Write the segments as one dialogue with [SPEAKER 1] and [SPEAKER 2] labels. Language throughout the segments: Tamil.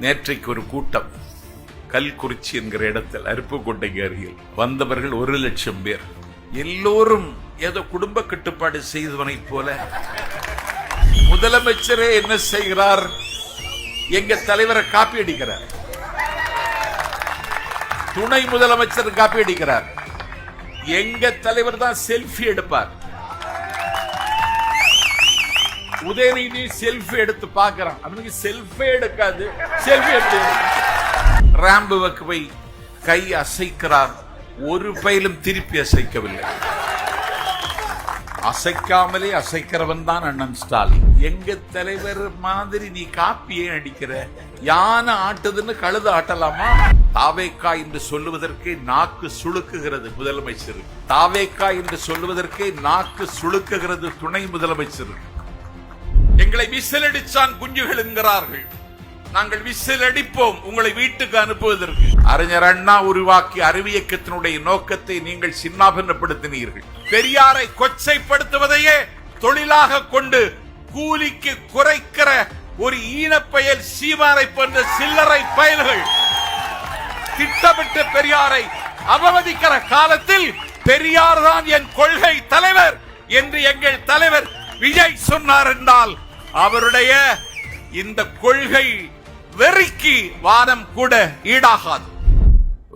[SPEAKER 1] நேற்றைக்கு ஒரு கூட்டம் கல்குறிச்சி என்கிற இடத்தில் அருப்புக்கோட்டைக்கு அருகில் வந்தவர்கள் 1,00,000 பேர். எல்லோரும் ஏதோ குடும்ப கட்டுப்பாடு செய்தவனை போல முதலமைச்சரே என்ன செய்கிறார், எங்க தலைவரை காப்பி அடிக்கிறார், துணை முதலமைச்சர் காப்பி அடிக்கிறார், எங்க தலைவர் தான் செல்ஃபி எடுப்பார். உதயநிதி செல்ஃபி எடுத்து பார்க்கிறான், அவனுக்கு செல்ஃபி எடுக்காது. செல்ஃபி எடுத்து ராம்புவை கை அசைக்கிறார், ஒரு பையிலும் திருப்பி அசைக்கவில்லை. அசைக்காமலே அசைக்கிறவன் தான் அண்ணன் ஸ்டாலின். எங்க தலைவர் மாதிரி நீ காப்பியே அடிக்கிற? யானை ஆட்டுதுன்னு கழுத ஆட்டலாமா? தாவேக்கா என்று சொல்லுவதற்கே நாக்கு சுளுக்குகிறது முதலமைச்சர். தாவேக்கா என்று சொல்லுவதற்கே நாக்கு சுளுக்குகிறது துணை முதலமைச்சர். எங்களை விசில் அடிச்சான் குஞ்சுகள் என்கிறார்கள். நாங்கள் விசில் அடிப்போம் உங்களை வீட்டுக்கு அனுப்புவதற்கு. அறிஞர் அண்ணா உருவாக்கிய அறிவியக்கத்தினுடைய நோக்கத்தை நீங்கள் சின்னாபின்னப்படுத்தினீர்கள். பெரியாரை கொச்சைப்படுத்துவதையே தொழிலாக கொண்டு கூலிக்கு குறைக்கிற ஒரு ஈனப்பயல் சீமாரை போன்ற சில்லறை பயல்கள் திட்டமிட்டு பெரியாரை அவமதிக்கிற காலத்தில் பெரியார் தான் என் கொள்கை தலைவர் என்று எங்கள் தலைவர் விஜய் சொன்னார் என்றால் அவருடைய இந்த கொள்கை வெறிக்கு வாதம் கூட ஈடாகாது.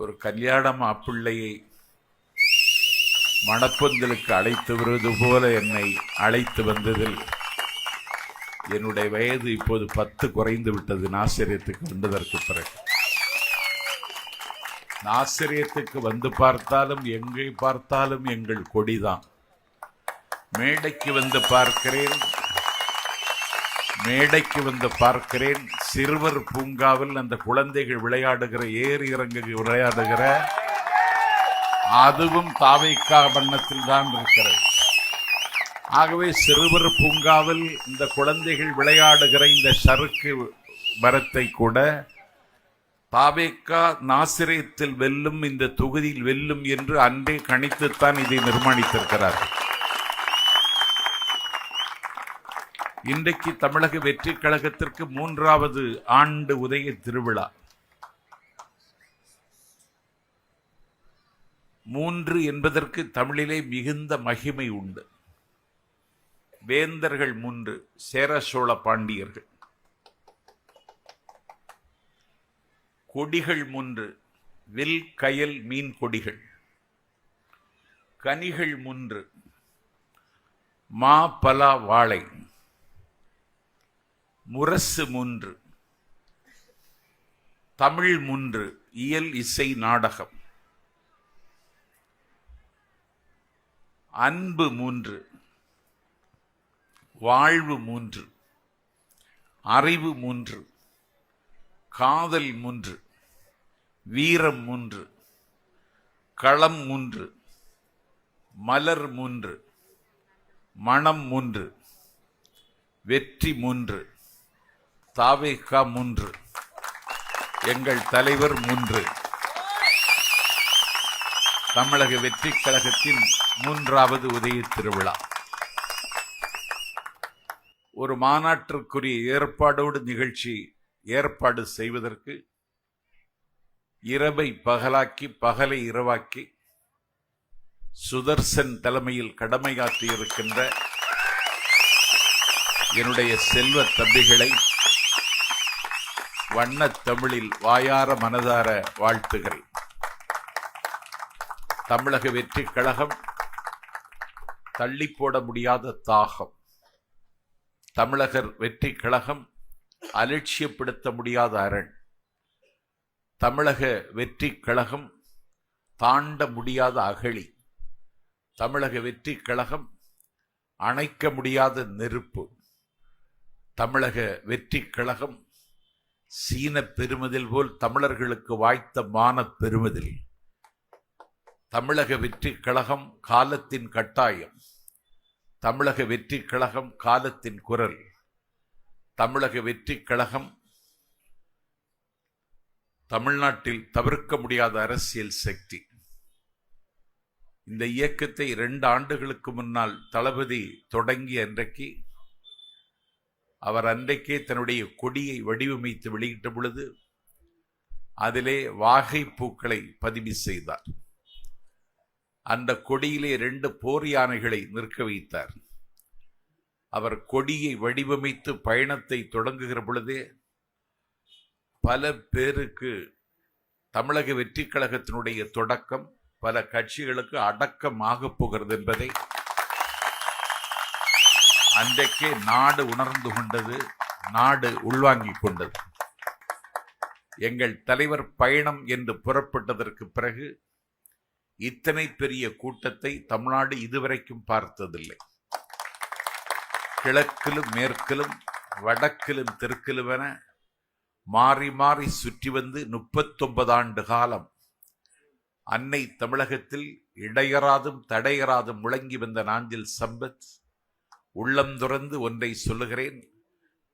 [SPEAKER 1] ஒரு கல்யாண மாப்பிள்ளையை மணப்பந்தலுக்கு அழைத்து வருவது போல என்னை அழைத்து வந்ததில் என்னுடைய வயது இப்போது 10 குறைந்து விட்டது. நாசிரியத்துக்கு வந்ததற்கு பிறகு நாசிரியத்துக்கு வந்து பார்த்தாலும் எங்கே பார்த்தாலும் எங்கள் கொடிதான். மேடைக்கு வந்து பார்க்கிறேன் சிறுவர் பூங்காவில் அந்த குழந்தைகள் விளையாடுகிற ஏறி இறங்கு விளையாடுகிற அதுவும் தாவேக்கா வண்ணத்தில் தான் இருக்கிறது. ஆகவே சிறுவர் பூங்காவில் இந்த குழந்தைகள் விளையாடுகிற இந்த சறுக்கு மரத்தை கூட தாவேக்கா நாசிரியத்தில் வெல்லும், இந்த தொகுதியில் வெல்லும் என்று அன்றே கணித்துத்தான் இதை நிர்மாணித்திருக்கிறார்கள். இன்றைக்கு தமிழக வெற்றி கழகத்திற்கு 3வது ஆண்டு உதய திருவிழா. 3 என்பதற்கு தமிழிலே மிகுந்த மகிமை உண்டு. வேந்தர்கள் 3, சேர சோழ பாண்டியர்கள். கொடிகள் 3, வில் கயல் மீன் கொடிகள். கனிகள் 3, மா பலா வாழை. முரசு 3, தமிழ் 3, இயல் இசை நாடகம். அன்பு 3, வாழ்வு 3, அறிவு 3, காதல் 3, வீரம் 3, களம் 3, மலர் 3, மனம் 3, வெற்றி 3, தாவேக்கா 3, எங்கள் தலைவர் 3. தமிழக வெற்றி கழகத்தின் 3வது உதய திருவிழா. ஒரு மாநாட்டிற்குரிய ஏற்பாடோடு நிகழ்ச்சி ஏற்பாடு செய்வதற்கு இரவை பகலாக்கி பகலை இரவாக்கி சுதர்சன் தலைமையில் கடமையாற்றி இருக்கின்ற என்னுடைய செல்வ தம்பிகளை வண்ணத் தமிழில் வாயார மனதார வாழ்த்துகிறேன். தமிழக வெற்றி கழகம் தள்ளி போட முடியாத தாகம். தமிழகர் வெற்றி கழகம் அலட்சியப்படுத்த முடியாத அரண். தமிழக வெற்றி கழகம் தாண்ட முடியாத அகழி. தமிழக வெற்றி கழகம் அணைக்க முடியாத நெருப்பு. தமிழக வெற்றி கழகம் சீன பெருமதில் போல் தமிழர்களுக்கு வாய்த்த மான பெருமதில். தமிழக வெற்றி கழகம் காலத்தின் கட்டாயம். தமிழக வெற்றி கழகம் காலத்தின் குரல். தமிழக வெற்றி கழகம் தமிழ்நாட்டில் தவிர்க்க முடியாத அரசியல் சக்தி. இந்த இயக்கத்தை 2 ஆண்டுகளுக்கு முன்னால் தளபதி தொடங்கிய அன்றைக்கு அவர் அன்றைக்கே தன்னுடைய கொடியை வடிவமைத்து வெளியிட்ட பொழுது அதிலே வாகை பூக்களை பதிவு செய்தார். அந்த கொடியிலே 2 போர் யானைகளை நிற்க வைத்தார். அவர் கொடியை வடிவமைத்து பயணத்தை தொடங்குகிற பொழுதே பல பேருக்கு தமிழக வெற்றி கழகத்தினுடைய தொடக்கம் பல கட்சிகளுக்கு அடக்கமாக போகிறது என்பதை அன்றைக்கே நாடு உணர்ந்து கொண்டது, நாடு உள்வாங்கிக் கொண்டது. எங்கள் தலைவர் பயணம் என்று புறப்பட்டதற்கு பிறகு இத்தனை பெரிய கூட்டத்தை தமிழ்நாடு இதுவரைக்கும் பார்த்ததில்லை. கிழக்கிலும் மேற்கிலும் வடக்கிலும் தெற்கிலும் என மாறி மாறி சுற்றி வந்து 39 ஆண்டு காலம் அன்னை தமிழகத்தில் இடையறாதும் தடையறாதும் முழங்கி வந்த நாஞ்சில் சம்பத் உள்ளம் துறந்து ஒன்றை சொல்லுகிறேன்.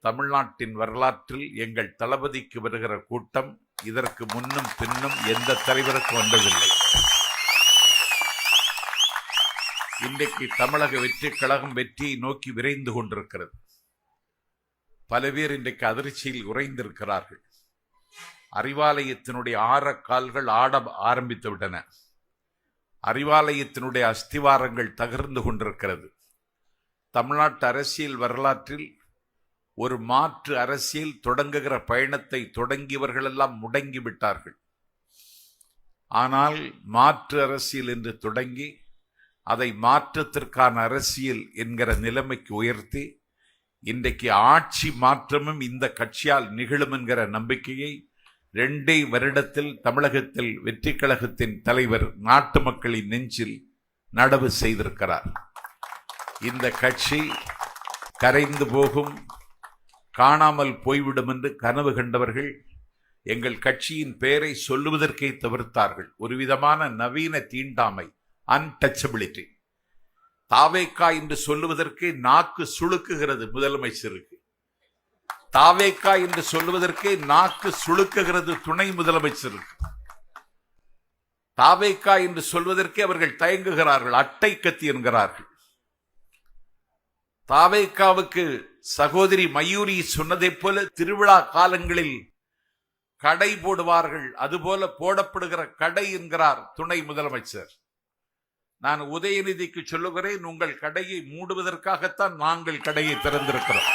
[SPEAKER 1] தமிழ்நாட்டின் வரலாற்றில் எங்கள் தளபதிக்கு வருகிற கூட்டம் இதற்கு முன்னும் பின்னும் எந்த தலைவருக்கும் வந்ததில்லை. இன்றைக்கு தமிழக வெற்றி கழகம் வெற்றியை நோக்கி விரைந்து கொண்டிருக்கிறது. பல பேர் இன்றைக்கு அதிர்ச்சியில் உறைந்திருக்கிறார்கள். அறிவாலயத்தினுடைய கால்கள் ஆட ஆரம்பித்து விட்டன. அறிவாலயத்தினுடைய அஸ்திவாரங்கள் தகர்ந்து கொண்டிருக்கிறது. தமிழ்நாட்டு அரசியல் வரலாற்றில் ஒரு மாற்று அரசியல் தொடங்குகிற பயணத்தை தொடங்கியவர்களெல்லாம் முடங்கிவிட்டார்கள். ஆனால் மாற்று அரசியல் என்று தொடங்கி அதை மாற்றத்திற்கான அரசியல் என்கிற நிலைமைக்கு உயர்த்தி இன்றைக்கு ஆட்சி மாற்றமும் இந்த கட்சியால் நிகழும் என்கிற நம்பிக்கையை 2 வருடத்தில் தமிழகத்தில் வெற்றி கழகத்தின் தலைவர் நாட்டு மக்களின் நெஞ்சில் நடவு செய்திருக்கிறார். இந்த கட்சி கரைந்து போகும், காணாமல் போய்விடும் என்று கனவு கண்டவர்கள் எங்கள் கட்சியின் பெயரை சொல்லுவதற்கே தவிர்த்தார்கள். ஒரு விதமான நவீன தீண்டாமை, அன்டச்சபிலிட்டி. தாவேக்கா என்று சொல்லுவதற்கே நாக்கு சுளுக்குகிறது முதலமைச்சருக்கு. தாவேக்கா என்று சொல்லுவதற்கே நாக்கு சுளுக்குகிறது துணை முதலமைச்சருக்கு. தாவேக்கா என்று சொல்வதற்கே அவர்கள் தயங்குகிறார்கள், அட்டை கத்தி என்கிறார்கள். தாவேக்காவுக்கு சகோதரி மயூரி சொன்னதைப் போல திருவிழா காலங்களில் கடை போடுவார்கள், அதுபோல போடப்படுகிற கடை என்கிறார் துணை முதலமைச்சர். நான் உதயநிதிக்கு சொல்லுகிறேன், உங்கள் கடையை மூடுவதற்காகத்தான் நாங்கள் கடையை திறந்திருக்கிறோம்.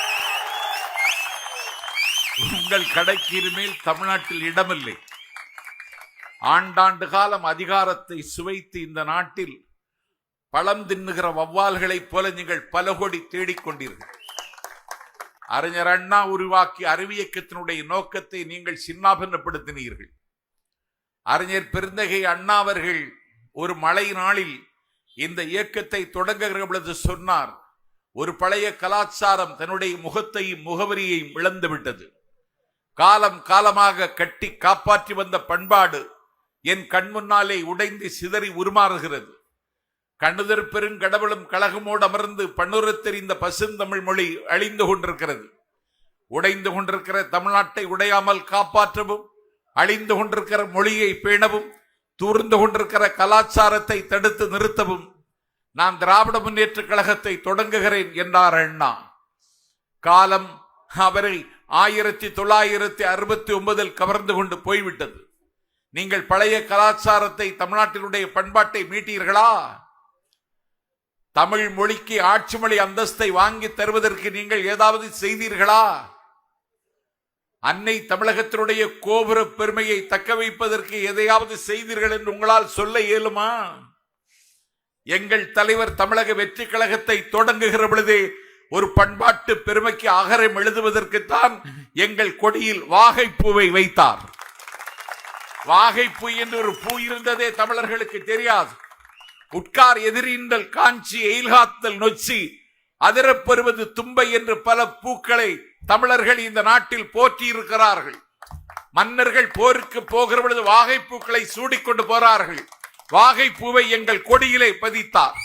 [SPEAKER 1] உங்கள் கடைக்கு இனிமேல் தமிழ்நாட்டில் இடமில்லை. ஆண்டாண்டு காலம் அதிகாரத்தை சுவைத்து இந்த நாட்டில் பழம் தின்னுகிற வௌவால்களைப் போல நீங்கள் பல கோடி தேடிக்கொண்டீர்கள். அறிஞர் அண்ணா உருவாக்கி அறிவியக்கத்தினுடைய நோக்கத்தை நீங்கள் சின்னாபின்னப்படுத்தினீர்கள். அறிஞர் பெருந்தகை அண்ணா அவர்கள் ஒரு மழை நாளில் இந்த இயக்கத்தை தொடங்குகிற பொழுது சொன்னார், ஒரு பழைய கலாச்சாரம் தன்னுடைய முகத்தையும் முகவரியையும் இழந்துவிட்டது. காலம் காலமாக கட்டி காப்பாற்றி வந்த பண்பாடு என் கண் முன்னாலே உடைந்து சிதறி உருமாறுகிறது. கண்ணுதர் பெருங்கடவுளும் கழகமோடு அமர்ந்து பண்ணுறத் தெரிந்த பசுந்தமிழ் மொழி அழிந்து கொண்டிருக்கிறது. உடைந்து கொண்டிருக்கிற தமிழ்நாட்டை உடையாமல் காப்பாற்றவும், அழிந்து கொண்டிருக்கிற மொழியை பேணவும், தூர்ந்து கொண்டிருக்கிற கலாச்சாரத்தை தடுத்து நிறுத்தவும் நான் திராவிட முன்னேற்ற கழகத்தை தொடங்குகிறேன் என்றார் அண்ணா. காலம் அவரை 1969 கவர்ந்து கொண்டு போய்விட்டது. நீங்கள் பழைய கலாச்சாரத்தை, தமிழ்நாட்டினுடைய பண்பாட்டை மீட்டீர்களா? தமிழ் மொழிக்கு ஆட்சி மொழி அந்தஸ்தை வாங்கி தருவதற்கு நீங்கள் ஏதாவது செய்தீர்களா? அன்னை தமிழகத்தினுடைய கோபுர பெருமையை தக்க வைப்பதற்கு எதையாவது செய்தீர்கள் என்று உங்களால் சொல்ல இயலுமா? எங்கள் தலைவர் தமிழக வெற்றி கழகத்தை தொடங்குகிற பொழுதே ஒரு பண்பாட்டு பெருமைக்கு அகரம் எழுதுவதற்குத்தான் எங்கள் கொடியில் வாகைப்பூவை வைத்தார். வாகைப்பூ என்று ஒரு பூ இருந்ததே தமிழர்களுக்கு தெரியாது. உட்கார் எதிரிந்தல் காஞ்சி எயில்காத்தல் நொச்சி அதிரப்பெறுவது தும்பை என்று பல பூக்களை தமிழர்கள் இந்த நாட்டில் போற்றி இருக்கிறார்கள். மன்னர்கள் போருக்கு போகிற பொழுது வாகைப்பூக்களை சூடிக்கொண்டு போறார்கள். வாகைப்பூவை எங்கள் கொடியிலே பதித்தார்.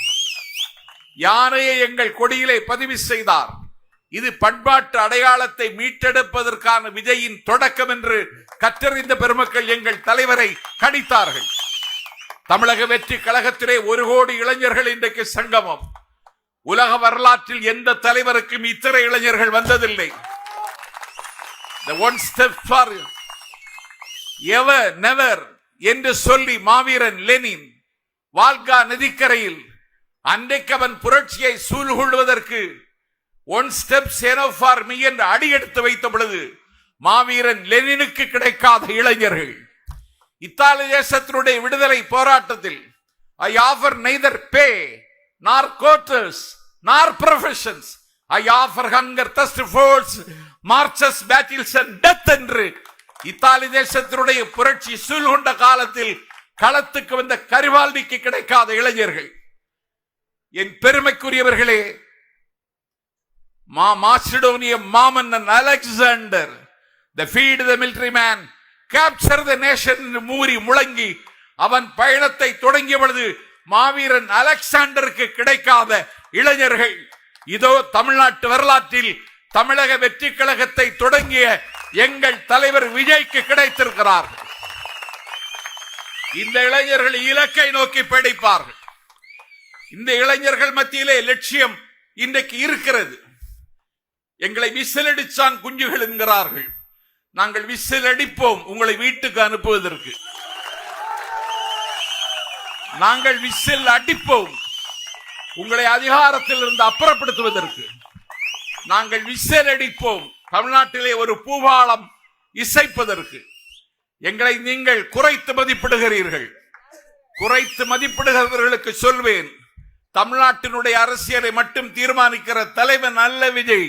[SPEAKER 1] யானையை எங்கள் கொடியிலே பதிவு செய்தார். இது பண்பாட்டு அடையாளத்தை மீட்டெடுப்பதற்கான விஜயின் தொடக்கம் என்று கற்றறிந்த பெருமக்கள் எங்கள் தலைவரை கணித்தார்கள். தமிழக வெற்றி கழகத்திலே 1 கோடி இளைஞர்கள் இன்றைக்கு சங்கமம். உலக வரலாற்றில் எந்த தலைவருக்கும் இத்தனை இளைஞர்கள் வந்ததில்லை. The one step for ever never என்று சொல்லி மாவீரன் லெனின் வால்கா நதிக்கரையில் அன்றைக்கு அவன் புரட்சியை சூழ்கொள்வதற்கு one step enough for me என்று அடியெடுத்து வைத்த பொழுது மாவீரன் லெனினுக்கு கிடைக்காத இளைஞர்கள் இத்தாலி தேசத்தினுடைய விடுதலை போராட்டத்தில் I offer neither pay nor quarters nor professions. I offer hunger, thirst, force, marches, battles and death என்று இத்தாலி தேசத்தினுடைய புரட்சி சூழ்கொண்ட காலத்தில் களத்துக்கு வந்த கரிவால்டிக்கு கிடைக்காத இளைஞர்கள். என் பெருமைக்குரியவர்களே, மாசிடோனிய மாமன்னன் Alexander the feed the military man capture the nation மூறி முழங்கி அவன் பயணத்தை தொடங்கிய பொழுது மாவீரன் அலெக்சாண்டருக்கு கிடைக்காத இளைஞர்கள் இதோ தமிழ்நாட்டு வரலாற்றில் தமிழக வெற்றி கழகத்தை தொடங்கிய எங்கள் தலைவர் விஜய்க்கு கிடைத்திருக்கிறார்கள். இந்த இளைஞர்கள் இலக்கை நோக்கி படிப்பார்கள். இந்த இளைஞர்கள் மத்தியிலே லட்சியம் இன்றைக்கு இருக்கிறது. எங்களை விசிலடிச்சான் குஞ்சுகள் என்கிறார்கள். நாங்கள் விசில் அடிப்போம் உங்களை வீட்டுக்கு அனுப்புவதற்கு. நாங்கள் விசில் அடிப்போம் உங்களை அதிகாரத்தில் இருந்து அப்புறப்படுத்துவதற்கு. நாங்கள் விசில் அடிப்போம் தமிழ்நாட்டிலே ஒரு பூபாலம் இசைப்பதற்கு. எங்களை நீங்கள் குறைத்து மதிப்பிடுகிறீர்கள். குறைத்து மதிப்பிடுகிறவர்களுக்கு சொல்வேன், தமிழ்நாட்டினுடைய அரசியலை மட்டும் தீர்மானிக்கிற தலைவன் அல்ல விஜய்.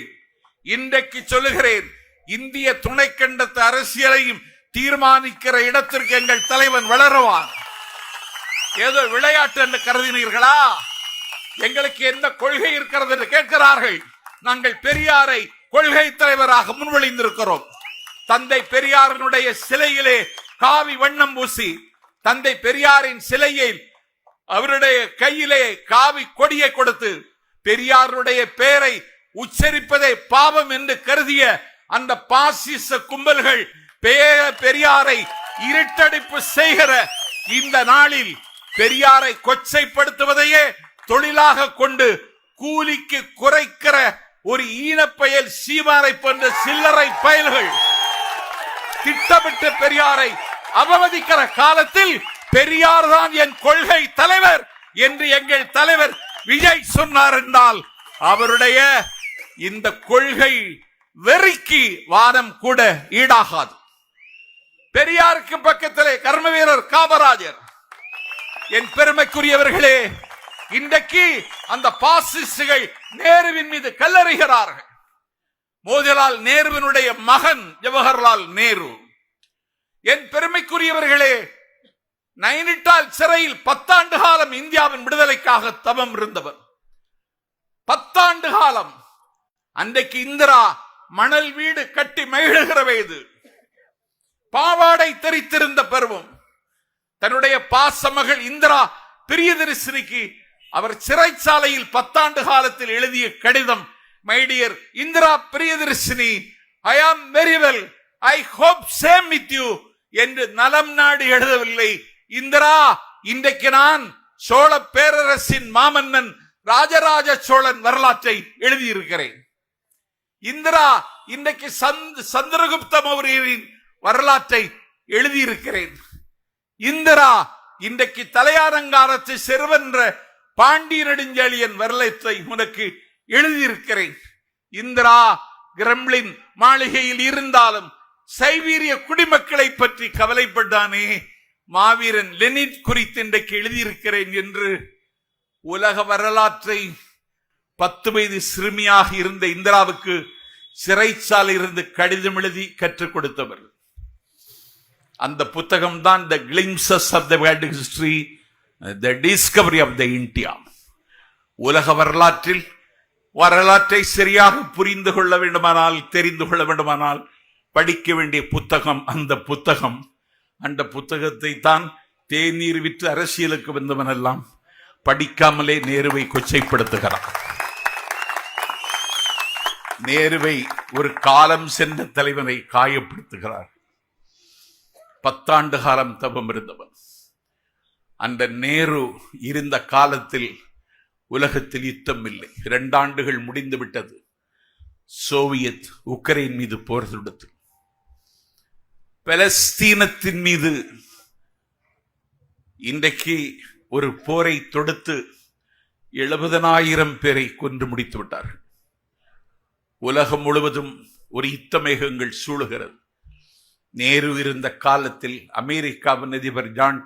[SPEAKER 1] இன்றைக்கு சொல்லுகிறேன், இந்திய துணைக்கண்டத்து அரசியலையும் தீர்மானிக்கிற இடத்திற்கு எங்கள் தலைவன் வளருவான். ஏதோ விளையாட்டு என்று கருதினீர்களா? எங்களுக்கு என்ன கொள்கை இருக்கிறது என்று கேட்கிறார்கள். நாங்கள் பெரியாரை கொள்கை தலைவராக முன்வழிந்திருக்கிறோம். தந்தை பெரியாரினுடைய சிலையிலே காவி வண்ணம் பூசி, தந்தை பெரியாரின் சிலையில் அவருடைய கையிலே காவி கொடியை கொடுத்து, பெரியாருடைய பெயரை உச்சரிப்பதை பாவம் என்று கருதிய அந்த பாசிச கும்பல்கள் பெரியாரை இருட்டடிப்பு செய்கிற இந்த நாளில் பெரியாரை கொச்சைப்படுத்துவதையே தொழிலாக கொண்டு கூலிக்கு குறைக்கிற ஒரு ஈனப்பயல் சீமாரை போன்ற சில்லறை பயல்கள் திட்டமிட்டு பெரியாரை அவமதிக்கிற காலத்தில் பெரியார் தான் என் கொள்கை தலைவர் என்று எங்கள் தலைவர் விஜய் சொன்னார் என்றால் அவருடைய இந்த கொள்கை வெறிக்கு வானம் கூட ஈடாகாது. பெரியாருக்கு பக்கத்திலே கர்ம வீரர் காமராஜர். என் பெருமைக்குரியவர்களே, இன்றைக்கு அந்த பாசிஸ்டுகள் நேருவின் மீது கல்லறிகிறார்கள். மோதிலால் நேருவினுடைய மகன் ஜவஹர்லால் நேரு. என் பெருமைக்குரியவர்களே, நைனிட்டால் சிறையில் 10 ஆண்டு காலம் இந்தியாவின் விடுதலைக்காக தவம் இருந்தவர். 10 ஆண்டு காலம். அன்றைக்கு இந்திரா மணல் வீடு கட்டி மகிழுகிற வயது, பாவாடை தெரித்திருந்த பருவம். தன்னுடைய பாசமகள் இந்திரா பிரியதரிசினிக்கு அவர் சிறைச்சாலையில் 10 ஆண்டு காலத்தில் எழுதிய கடிதம், my dear Indira Priyadarshini, I am very well, I hope same with you என்று நலம் நாடி எழுதவில்லை. இந்திரா, இன்றைக்கு நான் சோழ பேரரசின் மாமன்னன் ராஜராஜ சோழன் வரலாற்றை எழுதியிருக்கிறேன். இந்திரா, இன்றைக்கு சந்திரகுப்த மௌரியரின் வரலாற்றை எழுதியிருக்கிறேன். இந்திரா, இன்றைக்கு தலையாரங்காரத்தை செருவென்ற பாண்டி நெடுஞ்செழியன் வரலாற்றை உனக்கு எழுதியிருக்கிறேன். இந்திரா, கிரெம்ளின் மாளிகையில் இருந்தாலும் சைபீரிய குடிமக்களை பற்றி கவலைப்பட்டானே, மாவீரன் லெனின் குறித்து இன்றைக்கு எழுதியிருக்கிறேன் என்று உலக வரலாற்றை 10 வயது சிறுமியாக இருந்த இந்திராவுக்கு சிறைச்சாலை இருந்து கடிதம் எழுதி கற்றுக் கொடுத்தவர். அந்த புத்தகம் தான் the glimpses of the world history, the discovery of the India. உலக வரலாற்றை சரியாக புரிந்து கொள்ள வேண்டுமானால், தெரிந்து கொள்ள வேண்டுமானால் படிக்க வேண்டிய புத்தகம் அந்த புத்தகம். அந்த புத்தகத்தை தான் தேநீர் விற்று அரசியலுக்கு வந்தவன் எல்லாம் படிக்காமலே நேருவை கொச்சைப்படுத்துகிறான். நேருவை ஒரு காலம் சென்ற தலைவனை காயப்படுத்துகிறார். 10 ஆண்டு காலம் தவம் இருந்தவன். அந்த நேரு இருந்த காலத்தில் உலகத்தில் யுத்தம் இல்லை. 2 ஆண்டுகள் முடிந்து விட்டது. சோவியத் உக்ரைன் மீது போர் தொடுத்து, பலஸ்தீனத்தின் மீது இன்றைக்கு ஒரு போரை தொடுத்து 70,000 பேரை கொன்று முடித்து விட்டார்கள். உலகம் முழுவதும் ஒரு யுத்த மேகங்கள் சூழுகிறது. நேரு இருந்த காலத்தில் அமெரிக்காவின் அதிபர் ஜான்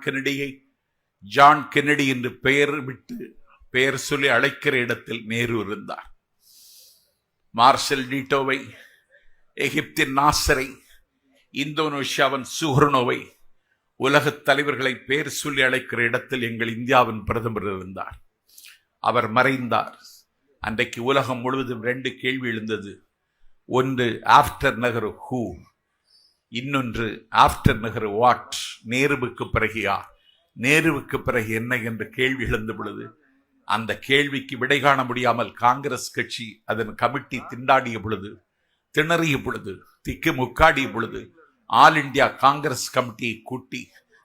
[SPEAKER 1] கென்னடி என்று பெயர் சொல்லி அழைக்கிற இடத்தில் நேரு இருந்தார். மார்ஷல் டீட்டோவை, எகிப்தின் நாசரை, இந்தோனேஷியாவின் சுஹர்னோவை, உலக தலைவர்களை பெயர் சொல்லி அழைக்கிற இடத்தில் எங்கள் இந்தியாவின் பிரதமர் இருந்தார். அவர் மறைந்தார். அன்றைக்கு உலகம் முழுவதும் 2 கேள்வி எழுந்தது. ஒன்று, ஆஃப்டர் நகர் ஹூ, இன்னொன்று ஆஃப்டர் நகர் வாட். நேருவுக்கு பிறகு யார், நேருவுக்கு பிறகு என்ன என்ற கேள்வி எழுந்த பொழுது, அந்த கேள்விக்கு விடை காண முடியாமல் காங்கிரஸ் கட்சி அதன் கமிட்டி திண்டாடிய பொழுது, திணறிய பொழுது, திக்கு முக்காடிய பொழுது, ஆல் இந்தியா காங்கிரஸ் கமிட்டியை கூட்டி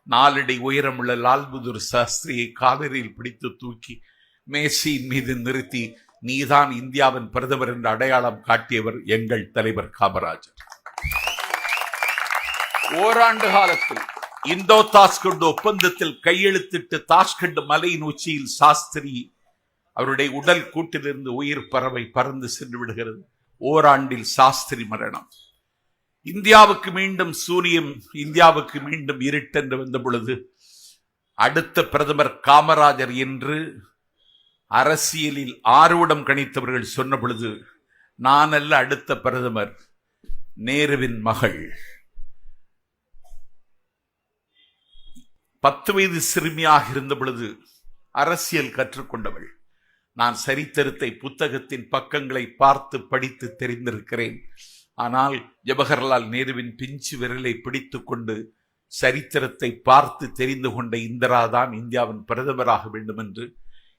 [SPEAKER 1] 4 அடி உயரமுள்ள லால் பகதூர் சாஸ்திரியை காவிரியில் பிடித்து தூக்கி மேசையின் மீது நிறுத்தி, நீதான் இந்தியாவின் பிரதமர் என்ற அடையாளம் காட்டியவர் எங்கள் தலைவர் காமராஜர். ஓராண்டு காலத்தில் இந்தோ தாஷ்கண்ட் ஒப்பந்தத்தில் கையெழுத்திட்டு தாஷ்கண்ட் மலையின் உச்சியில் சாஸ்திரி அவருடைய உடல் கூட்டிலிருந்து உயிர் பறந்து சென்று விடுகிறது. ஓராண்டில் சாஸ்திரி மரணம். இந்தியாவுக்கு மீண்டும் சூரியம், இந்தியாவுக்கு மீண்டும் இருட்டென்று வந்த பொழுது அடுத்த பிரதமர் காமராஜர் என்று அரசியலில் ஆர்வடம் கணித்தவர்கள் சொன்ன பொழுது, நான் அல்ல அடுத்த பிரதமர், நேருவின் மகள் 10 வயது சிறுமியாக இருந்த பொழுது அரசியல் கற்றுக்கொண்டவள். நான் சரித்திரத்தை புத்தகத்தின் பக்கங்களை பார்த்து படித்து தெரிந்திருக்கிறேன். ஆனால் ஜவஹர்லால் நேருவின் பிஞ்சு விரலை பிடித்துக் கொண்டு சரித்திரத்தை பார்த்து தெரிந்து கொண்ட இந்திரா தான் இந்தியாவின் பிரதமராக வேண்டும் என்று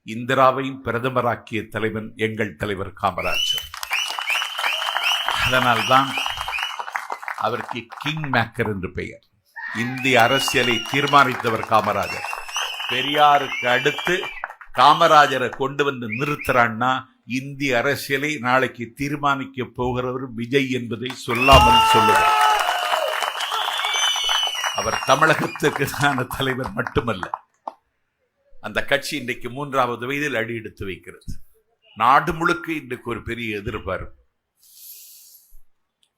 [SPEAKER 1] இந்திராவையும் பிரதமராக்கிய தலைவன் எங்கள் தலைவர் காமராஜர். அதனால்தான் அவருக்கு கிங் மேக்கர் என்று பெயர். இந்திய அரசியலை தீர்மானித்தவர் காமராஜர். பெரியாருக்கு அடுத்து காமராஜரை கொண்டு வந்து நிறுத்துறான்னா இந்திய அரசியலை நாளைக்கு தீர்மானிக்க போகிறவர் விஜய் என்பதை சொல்லாமல் சொல்லுவார். அவர் தமிழகத்திற்கான தலைவர் மட்டுமல்ல, அந்த கட்சி இன்றைக்கு 3வது வயதில் அடி எடுத்து வைக்கிறது. நாடு முழுக்க இன்றைக்கு ஒரு பெரிய எதிர்பார்ப்பு.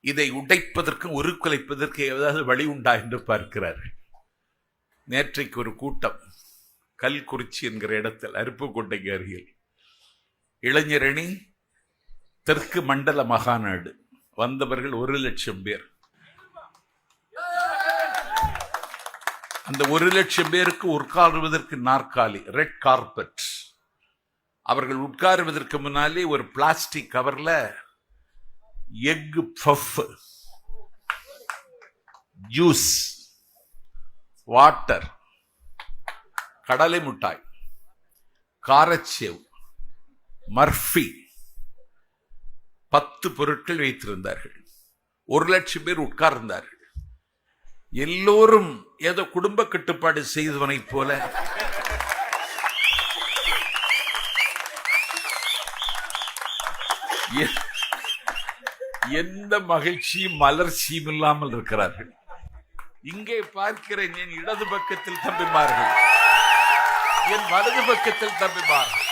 [SPEAKER 1] இதை உடைப்பதற்கும் உருக்குலைப்பதற்கு ஏதாவது வழி உண்டா என்று பார்க்கிறார்கள். நேற்றைக்கு ஒரு கூட்டம் கல்குறிச்சி என்கிற இடத்தில், அருப்புக்கோட்டைக்கு அருகில், இளைஞரணி தெற்கு மண்டல மகாநாடு, வந்தவர்கள் 1,00,000 பேர். அந்த 1,00,000 பேருக்கு உட்காருவதற்கு நாற்காலி, ரெட் கார்பெட். அவர்கள் உட்காருவதற்கு முன்னாலே ஒரு பிளாஸ்டிக் கவர்ல எக் பஃப், ஜூஸ், வாட்டர், கடலை மிட்டாய், காரச்சேவ், மர்ஃபி 10 பொருட்கள் வைத்திருந்தார்கள். 1,00,000 பேர் உட்கார்ந்தார்கள். எல்லோரும் ஏதோ குடும்ப கட்டுப்பாடு செய்தவனை போல எந்த மகிழ்ச்சியும் மலர்ச்சியும் இல்லாமல் இருக்கிறார்கள். இங்கே பார்க்கிறேன் என் இடது பக்கத்தில் தம்பிமார்கள், என் வலது பக்கத்தில் தம்பிமார்கள்.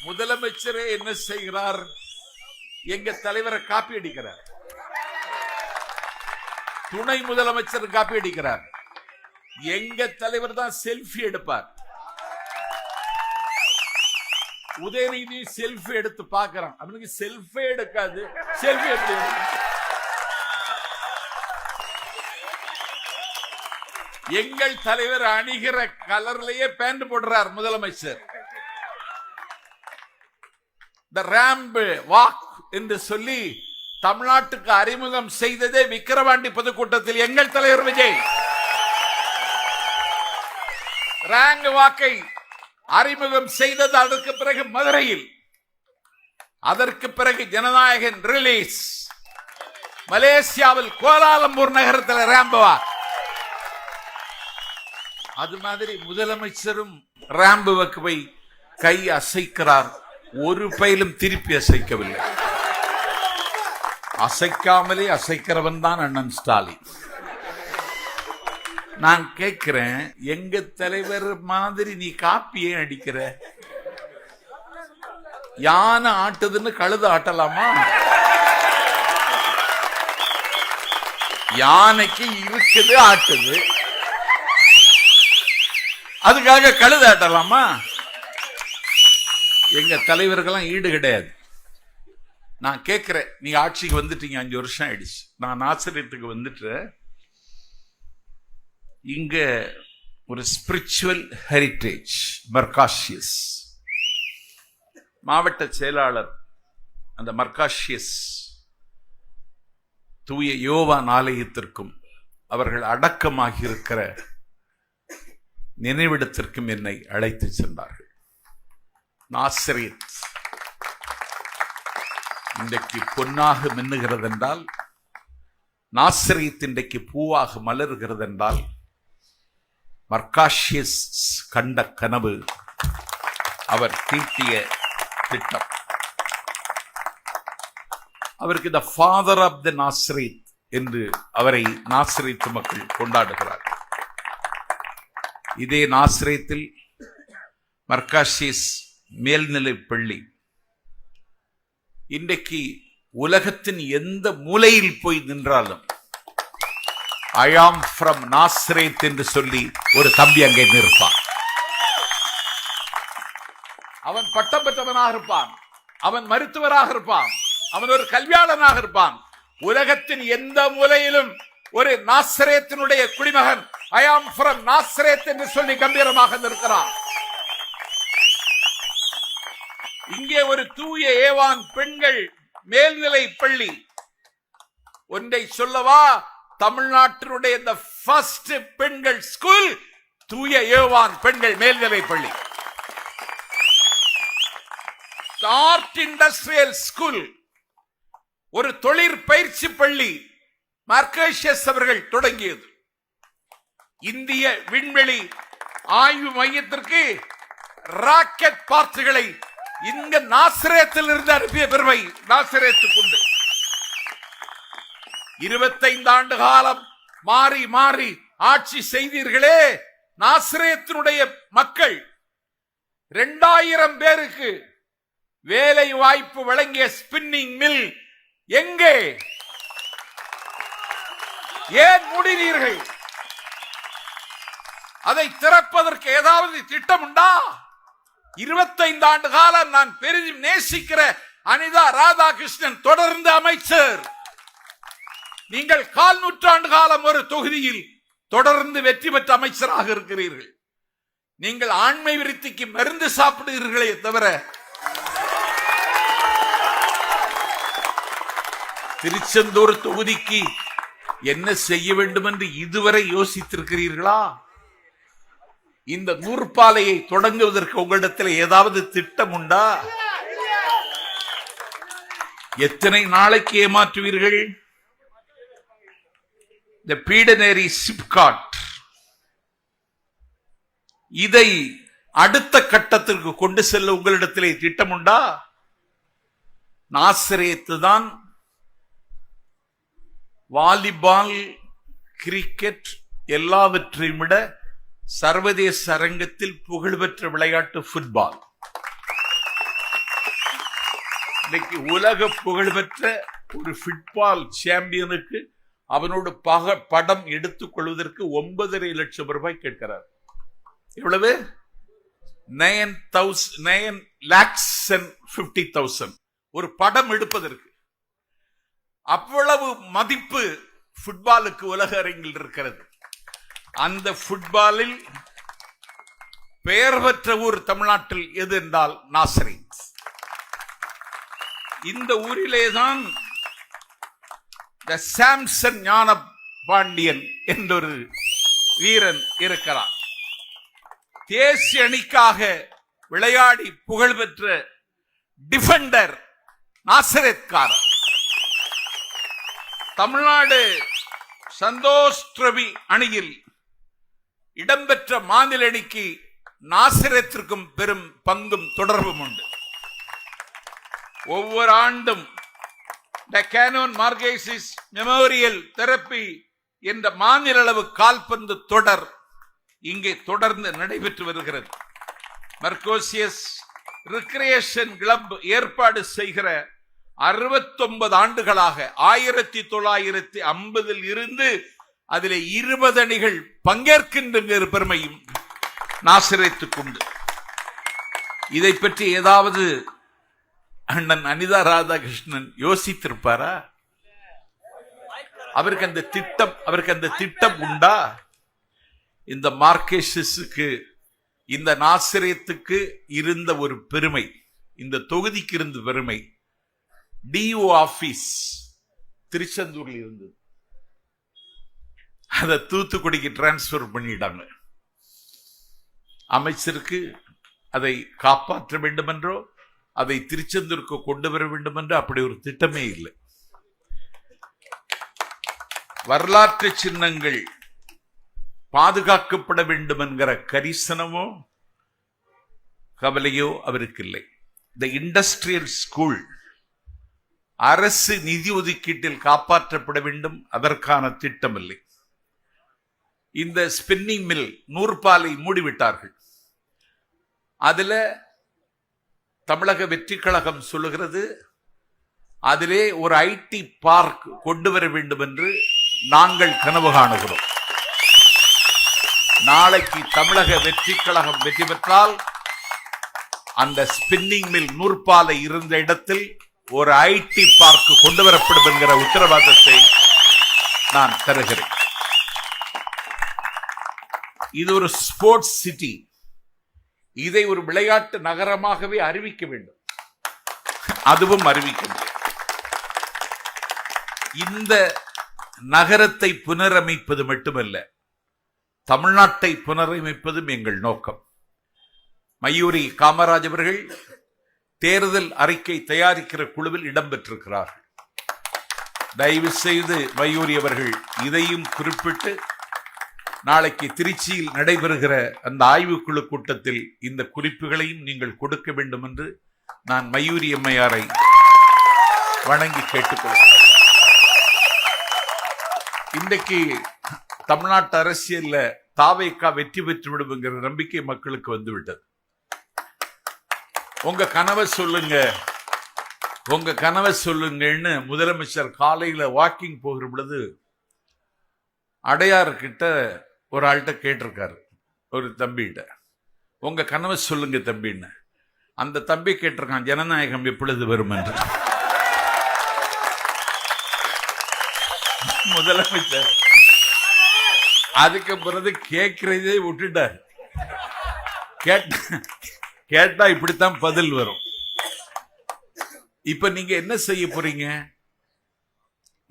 [SPEAKER 1] முதலமைச்சரே என்ன செய்கிறார்? எங்க தலைவரை காப்பி அடிக்கிறார். துணை முதலமைச்சர் காப்பி அடிக்கிறார். எங்க தலைவர் தான் செல்ஃபி எடுப்பார். உதயநிதி செல்ஃபி எடுத்து பார்க்கிறான். அவனுக்கு செல்ஃபி எடுக்காது. செல்ஃபி எப்படி எடுக்கும்? எங்கள் தலைவர் அணிகிற கலர்லயே பேண்ட் போடுறார் முதலமைச்சர். தி ராம்ப் வாக் என்று சொல்லி தமிழ்நாட்டுக்கு அறிமுகம் செய்ததே விக்கிரவாண்டி பொதுக்கூட்டத்தில் எங்கள் தலைவர் விஜய். ராங்க் வாக்கை அறிமுகம் செய்தது. அதற்கு பிறகு மதுரையில், அதற்கு பிறகு ஜனநாயகன் ரிலீஸ், மலேசியாவில் கோலாலம்பூர் நகரத்தில் ராம்ப் வாக். அது மாதிரி முதலமைச்சரும் ராம்புவுக்கு போய் கை அசைக்கிறார், ஒரு பயிலும் திருப்பி அசைக்கவில்லை. அசைக்காமலே அசைக்கிறவன் தான் அண்ணன் ஸ்டாலின். நான் கேட்கிறேன், எங்க தலைவர் மாதிரி நீ காப்பியே அடிக்கிற? யானை ஆட்டுதுன்னு கழுத ஆட்டலாமா? யானைக்கு இருக்குது ஆட்டுது, அதுக்காக கழுத ஆட்டலாமா? எங்க தலைவர்கள்லாம் ஈடு கிடையாது. நான் கேட்கிறேன், நீங்க ஆட்சிக்கு வந்துட்டீங்க, 5 வருஷம் ஆயிடுச்சு. நான் நாசரேத்துக்கு வந்துட்டு இங்க ஒரு ஸ்பிரிச்சுவல் ஹெரிட்டேஜ் மர்காஷியஸ் மாவட்ட செயலாளர், அந்த மர்காஷியஸ் தூய யோவான் ஆலயத்திற்கும் அவர்கள் அடக்கமாகி இருக்கிற நினைவிடத்திற்கும் என்னை அழைத்து சென்றார்கள். நாசரேத் இன்றைக்கு பொன்னாக மின்னுகிறது என்றால், நாசரேத் இன்றைக்கு பூவாக மலர்கிறது என்றால், மர்காஷியஸ் கண்ட கனவு, அவர் தீட்டிய திட்டம். அவருக்கு the father of the Nazareth என்று அவரை நாசரேத் மக்கள் கொண்டாடுகிறார். இதே நாசரேத்தில் மர்காஷியஸ் மேல்நிலை பள்ளி இன்றைக்கு உலகத்தின் எந்த மூலையில் போய் நின்றாலும் ஐ ஆம் ஃப்ரம் நாசரேத் என்று சொல்லி ஒரு தம்பி அங்கே நிற்பான். அவன் பட்டம் பெற்றவனாக இருப்பான், அவன் மருத்துவராக இருப்பான், அவன் ஒரு கல்வியாளனாக இருப்பான். உலகத்தின் எந்த மூலையிலும் ஒரு நாசரேத்தினுடைய குடிமகன் ஐ ஆம் ஃப்ரம் நாசரேத் என்று சொல்லி கம்பீரமாக நிற்கிறான். இங்கே ஒரு தூய ஏவான் பெண்கள் மேல்நிலை பள்ளி. ஒன்றை சொல்லவா, தமிழ்நாட்டினுடைய the first பெண்கள் ஸ்கூல் தூய ஏவான் பெண்கள் மேல்நிலை பள்ளி. ஆர்ட் இண்டஸ்ட்ரியல் ஸ்கூல், ஒரு தொழிற்பயிற்சி பள்ளி மர்காஷியஸ் அவர்கள் தொடங்கியது. இந்திய விண்வெளி ஆய்வு மையத்திற்கு ராக்கெட் பார்ட்டுகளை இங்க நாசரேத்தில் இருந்து அனுப்பிய பெருமை நாசரேத்துக்கு உண்டு. 25 ஆண்டு காலம் மாறி மாறி ஆட்சி செய்தீர்களே, நாசரேத்தினுடைய மக்கள் 2000 பேருக்கு வேலை வாய்ப்பு வழங்கிய ஸ்பின்னிங் மில் எங்கே? ஏன் மூடினீர்கள்? அதை திறப்பதற்கு ஏதாவது திட்டம் உண்டா? 25 ஆண்டு காலம் நான் பெரிதும் நேசிக்கிற அனிதா ராதாகிருஷ்ணன் தொடர்ந்து அமைச்சர். நீங்கள் 4 நூற்றாண்டு காலம் ஒரு தொகுதியில் தொடர்ந்து வெற்றி பெற்ற அமைச்சராக இருக்கிறீர்கள். நீங்கள் ஆண்மை விருத்திக்கு மருந்து சாப்பிடுகிறீர்களே தவிர திருச்செந்தூர் தொகுதிக்கு என்ன செய்ய வேண்டும் என்று இதுவரை யோசித்திருக்கிறீர்களா? இந்த நூற்பாலையை தொடங்குவதற்கு உங்களிடத்தில் ஏதாவது திட்டம் உண்டா? எத்தனை நாளைக்கு ஏமாற்றுவீர்கள்? இந்த பீடநேரி சிப்காட், இதை அடுத்த கட்டத்திற்கு கொண்டு செல்ல உங்களிடத்திலே திட்டம் உண்டா? நாசரேத்து தான் வாலிபால், கிரிக்கெட் எல்லாவற்றையும் விட சர்வதேச அரங்கத்தில் புகழ்பெற்ற விளையாட்டு ஃபுட்பால். இன்னைக்கு உலக புகழ்பெற்ற ஒரு ஃபுட்பால் சாம்பியனுக்கு அவனோட படம் எடுத்துக் கொள்வதற்கு 9.5 லட்சம் ரூபாய் கேட்கிறார். எவ்வளவு? 9,50,000 ஒரு படம் எடுப்பதற்கு. அவ்வளவு மதிப்பு ஃபுட்பாலுக்கு உலக அரங்கில் இருக்கிறது. அந்த ஃபுட்பாலில் பெயர் பெற்ற ஊர் தமிழ்நாட்டில் எது என்றால் நாசரேத். இந்த ஊரிலேதான் சாம்சன் ஞான பாண்டியன் என்றொரு வீரன் இருக்கிறார். தேசிய அணிக்காக விளையாடி புகழ்பெற்ற டிஃபெண்டர் நாசரேத்காரர். தமிழ்நாடு சந்தோஷ் டிராபி அணியில் இடம்பெற்ற மாநில அணிக்கு நாசரேத்திற்கும் பெரும் பங்கும் தொடர்பும் உண்டு. ஒவ்வொரு ஆண்டும் டெக்கானோன் மார்கேசிஸ் மெமோரியல் தெரப்பி என்ற மாநில அளவு கால்பந்து தொடர் இங்கே தொடர்ந்து நடைபெற்று வருகிறது. மர்கோசியஸ் ரிக்ரியேஷன் கிளப் ஏற்பாடு செய்கிற 69 ஆண்டுகளாக 1950 இருந்து அதிலே 20 அணிகள் பங்கேற்கின்ற பெருமையும் நாசரேத்துக்கு உண்டு. இதை பற்றி ஏதாவது அண்ணன் அனிதா ராதாகிருஷ்ணன் யோசித்திருப்பாரா? அவருக்கு அந்த திட்டம் உண்டா? இந்த மார்கேசிஸுக்கு, இந்த நாசரேத்துக்கு இருந்த ஒரு பெருமை, இந்த தொகுதிக்கு இருந்த பெருமை, டிஓ ஆபீஸ் திருச்செந்தூர்ல இருந்தது. அதை தூத்துக்குடிக்கு டிரான்ஸ்பர் பண்ணிட்டாங்க. அமைச்சருக்கு அதை காப்பாற்ற வேண்டும் என்றோ அதை திருச்செந்தூருக்கு கொண்டு வர வேண்டும் என்று அப்படி ஒரு திட்டமே இல்லை. வரலாற்று சின்னங்கள் பாதுகாக்கப்பட வேண்டும் என்கிற கரிசனமோ கவலையோ அவருக்கு இல்லை. தி இண்டஸ்ட்ரியல் ஸ்கூல் அரசு நிதி ஒதுக்கீட்டில் காப்பாற்றப்பட வேண்டும், அதற்கான திட்டம் இல்லை. இந்த ஸ்பின்னிங் மில் நூற்பாலை மூடிவிட்டார்கள். அதுல தமிழக வெற்றி கழகம் சொல்லுகிறது, அதிலே ஒரு ஐடி பார்க் கொண்டு வர வேண்டும் என்று நாங்கள் கனவு காணுகிறோம். நாளைக்கு தமிழக வெற்றி கழகம் வெற்றி பெற்றால் அந்த ஸ்பின்னிங் மில் நூற்பாலை இருந்த இடத்தில் ஒரு ஐடி பார்க் கொண்டு வரப்படும் என்கிற உத்தரவாதத்தை நான் தருகிறேன். இது ஒரு ஸ்போர்ட்ஸ் சிட்டி. இதை ஒரு விளையாட்டு நகரமாகவே அறிவிக்க வேண்டும். அதுவும் அறிவிக்க முடியும். இந்த நகரத்தை புனரமைப்பது மட்டுமல்ல, தமிழ்நாட்டை புனரமைப்பதும் எங்கள் நோக்கம். மயூரி காமராஜ் அவர்கள் தேர்தல் அறிக்கை தயாரிக்கிற குழுவில் இடம்பெற்றிருக்கிறார்கள். தயவு செய்து மயூரி அவர்கள் இதையும் குறிப்பிட்டு நாளைக்கு திருச்சியில் நடைபெறுகிற அந்த ஆய்வுக்குழு கூட்டத்தில் இந்த குறிப்புகளையும் நீங்கள் கொடுக்க வேண்டும் என்று நான் மயூரி அம்மையாரை வணங்கி கேட்டுக்கொள்கிறேன். இன்றைக்கு தமிழ்நாட்டு அரசியல்ல தாவேகா வெற்றி பெற்றுவிடும் என்கிற நம்பிக்கை மக்களுக்கு வந்துவிட்டது. உங்க கனவை சொல்லுங்கன்னு முதலமைச்சர் காலையில வாக்கிங் போகிற பொழுது அடையாறு கிட்ட ஒரு ஆள்கிட்ட கேட்டிருக்காரு, ஒரு தம்பிகிட்ட, உங்க கனவை சொல்லுங்க தம்பின்னு. அந்த தம்பி கேட்டிருக்கான், ஜனநாயகம் எப்பொழுது வரும் என்று. முதலமைச்சர் அதுக்கு பிறகு கேட்கிறதே விட்டுட்டார். கேட்டா இப்படித்தான் பதில் வரும். இப்ப நீங்க என்ன செய்ய போறீங்க?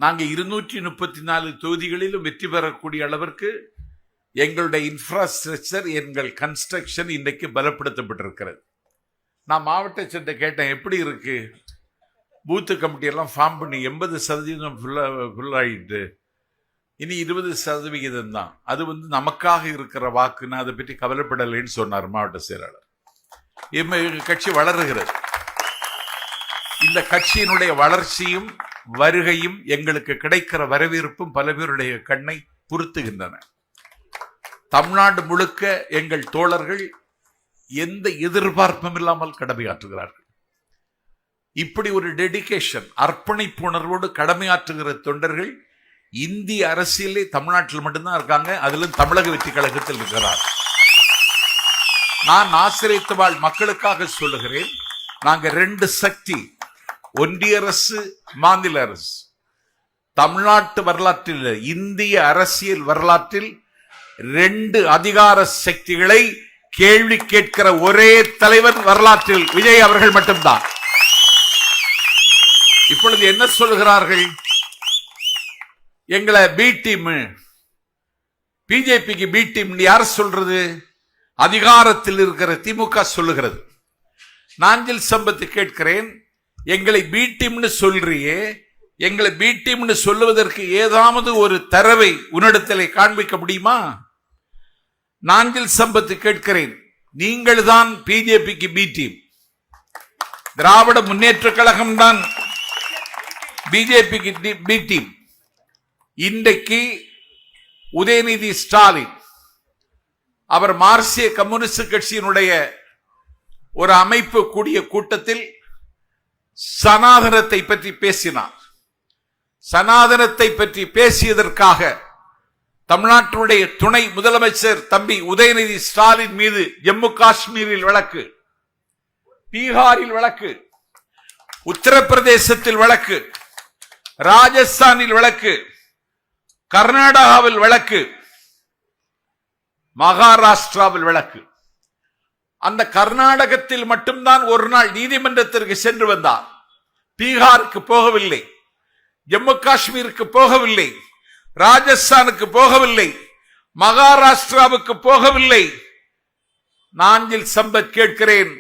[SPEAKER 1] நாங்க 234 தொகுதிகளிலும் வெற்றி பெறக்கூடிய அளவிற்கு எங்களுடைய இன்ஃப்ராஸ்ட்ரக்சர், எங்கள் கன்ஸ்ட்ரக்ஷன் இன்றைக்கு பலப்படுத்தப்பட்டிருக்கிறது. நான் மாவட்ட சட்டை கேட்டேன், எப்படி இருக்கு? பூத்து கமிட்டி எல்லாம் ஃபார்ம் பண்ணி 80% ஃபுல் ஆயிட்டு, இனி 20% தான். அது நமக்காக இருக்கிற வாக்குன்னு அதை பற்றி கவலைப்படலைன்னு சொன்னார் மாவட்ட செயலாளர். கட்சி வளருகிறது. இந்த கட்சியினுடைய வளர்ச்சியும் வருகையும் எங்களுக்கு கிடைக்கிற வரவேற்பும் பல பேருடைய கண்ணை பொருத்துகின்றன. தமிழ்நாடு முழுக்க எங்கள் தோழர்கள் எந்த எதிர்பார்ப்பும் இல்லாமல் கடமையாற்றுகிறார்கள். இப்படி ஒரு டெடிகேஷன், அர்ப்பணிப்புணர்வோடு கடமையாற்றுகிற தொண்டர்கள் இந்திய அரசியலே தமிழ்நாட்டில் மட்டும்தான் இருக்காங்க. அதிலும் தமிழக வெற்றி கழகத்தில் இருக்கிறார். நான் ஆசிரியத்து வாழ் மக்களுக்காக சொல்லுகிறேன், நாங்க 2 சக்தி, ஒன்றிய அரசு, மாநில அரசு. தமிழ்நாட்டு வரலாற்றில், இந்திய அரசியல் வரலாற்றில் 2 அதிகார சக்திகளை கேள்வி கேட்கிற ஒரே தலைவர் வரலாற்றில் விஜய் அவர்கள் மட்டும்தான். இப்பொழுது என்ன சொல்லுகிறார்கள்? எங்களை பி டீம், பிஜேபிக்கு பி டீம் யார் சொல்றது? அதிகாரத்தில் இருக்கிற திமுக சொல்லுகிறது. நாஞ்சில் சம்பத்து கேட்கிறேன், எங்களை பி டீம்னு சொல்றியே, எங்களை பி டீம்னு சொல்லுவதற்கு ஏதாவது ஒரு தரவை உன்னிடத்தில் காண்பிக்க முடியுமா? நாஞ்சில் சம்பத்து கேட்கிறேன், நீங்கள் தான் பிஜேபிக்கு பி டீம், திராவிட முன்னேற்ற கழகம் தான் பிஜேபிக்கு பி டீம். இன்றைக்கு உதயநிதி ஸ்டாலின் அவர் மார்க்சிய கம்யூனிஸ்ட் கட்சியினுடைய ஒரு அமைப்பு கூடிய கூட்டத்தில் சனாதனத்தை பற்றி பேசினார். சனாதனத்தை பற்றி பேசியதற்காக தமிழ்நாட்டினுடைய துணை முதலமைச்சர் தம்பி உதயநிதி ஸ்டாலின் மீது ஜம்மு காஷ்மீரில் வழக்கு, பீகாரில் வழக்கு, உத்தரப்பிரதேசத்தில் வழக்கு, ராஜஸ்தானில் வழக்கு, கர்நாடகாவில் வழக்கு, மகாராஷ்டிராவில் வழக்கு. அந்த கர்நாடகத்தில் மட்டும்தான் ஒரு நாள் நீதிமன்றத்திற்கு சென்று வந்தார். பீகாருக்கு போகவில்லை, ஜம்மு காஷ்மீருக்கு போகவில்லை, ராஜஸ்தானுக்கு போகவில்லை, மகாராஷ்டிராவுக்கு போகவில்லை. நாஞ்சில் சம்பத் கேட்கிறேன்,